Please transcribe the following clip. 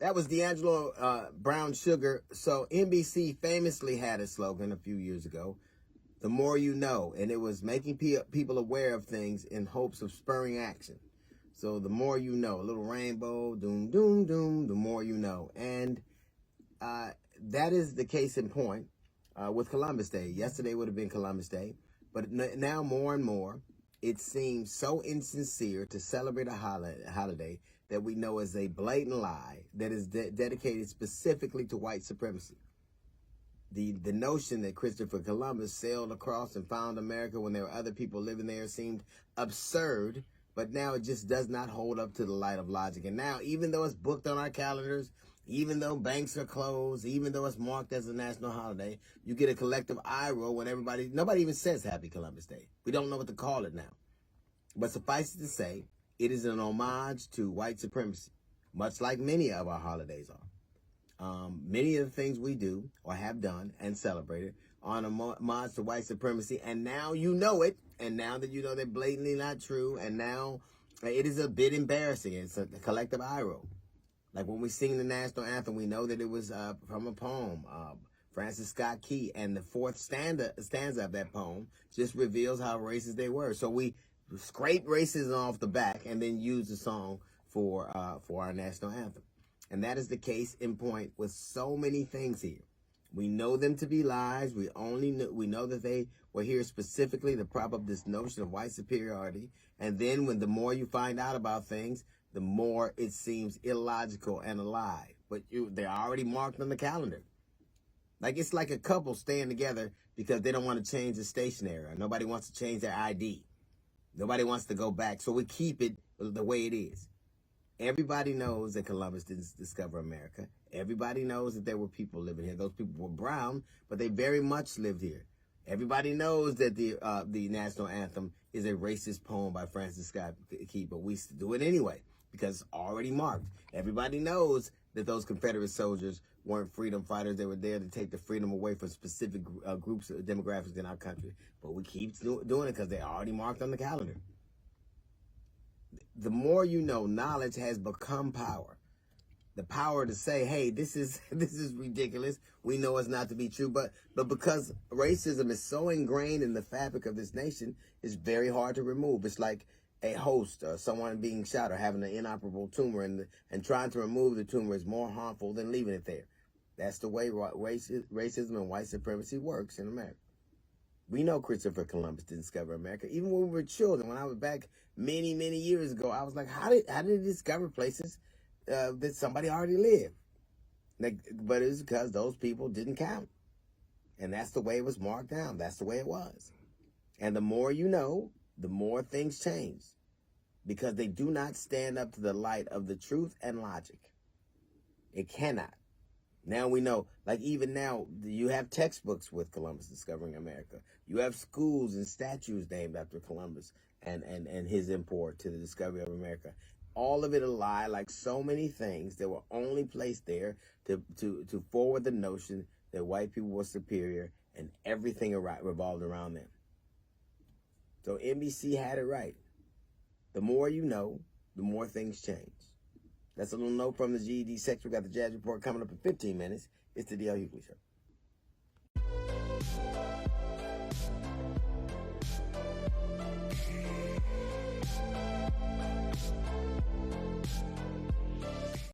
That was D'Angelo Brown Sugar. So NBC famously had a slogan a few years ago, the more you know, and it was making people aware of things in hopes of spurring action. So the more you know, a little rainbow, doom, doom, doom, the more you know. And that is the case in point with Columbus Day. Yesterday would have been Columbus Day, but now more and more, it seems so insincere to celebrate a holiday that we know is a blatant lie that is dedicated specifically to white supremacy. The notion that Christopher Columbus sailed across and found America when there were other people living there seemed absurd, but now it just does not hold up to the light of logic. And now, even though it's booked on our calendars, even though banks are closed, even though it's marked as a national holiday, you get a collective eye roll when nobody even says Happy Columbus Day. We don't know what to call it now. But suffice it to say, it is an homage to white supremacy, much like many of our holidays are. Many of the things we do or have done and celebrated are an homage to white supremacy, and now you know it, and now that you know they're blatantly not true, and now it is a bit embarrassing. It's a collective eye roll. Like when we sing the national anthem, we know that it was from a poem, Francis Scott Key, and the fourth stanza of that poem just reveals how racist they were. So we scrape racism off the back and then use the song for our national anthem. And that is the case in point with so many things here. We know them to be lies. We know that they were here specifically to prop up this notion of white superiority. And then the more you find out about things, the more it seems illogical and a lie. But they're already marked on the calendar. Like it's like a couple staying together because they don't want to change the stationery. Or nobody wants to change their ID. Nobody wants to go back. So we keep it the way it is. Everybody knows that Columbus didn't discover America. Everybody knows that there were people living here. Those people were brown, but they very much lived here. Everybody knows that the national anthem is a racist poem by Francis Scott Key, but we do it anyway because it's already marked. Everybody knows that those Confederate soldiers weren't freedom fighters. They were there to take the freedom away from specific groups of demographics in our country. But we keep doing it because they're already marked on the calendar. The more you know, knowledge has become power. The power to say, hey, this is ridiculous. We know it's not to be true, but because racism is so ingrained in the fabric of this nation, it's very hard to remove. It's like a host or someone being shot or having an inoperable tumor, and trying to remove the tumor is more harmful than leaving it there. That's the way racism and white supremacy works in America. We know Christopher Columbus didn't discover America. Even when we were children, when I was back many, many years ago, I was like, how did he discover places that somebody already lived? But it's because those people didn't count. And that's the way it was marked down. That's the way it was. And the more you know, the more things change. Because they do not stand up to the light of the truth and logic. It cannot. Now we know, like even now, you have textbooks with Columbus discovering America. You have schools and statues named after Columbus and his import to the discovery of America. All of it a lie, like so many things that were only placed there to forward the notion that white people were superior and everything revolved around them. So NBC had it right. The more you know, the more things change. That's a little note from the GED section. We got the Jazz Report coming up in 15 minutes. It's the D.L. Hughley Show.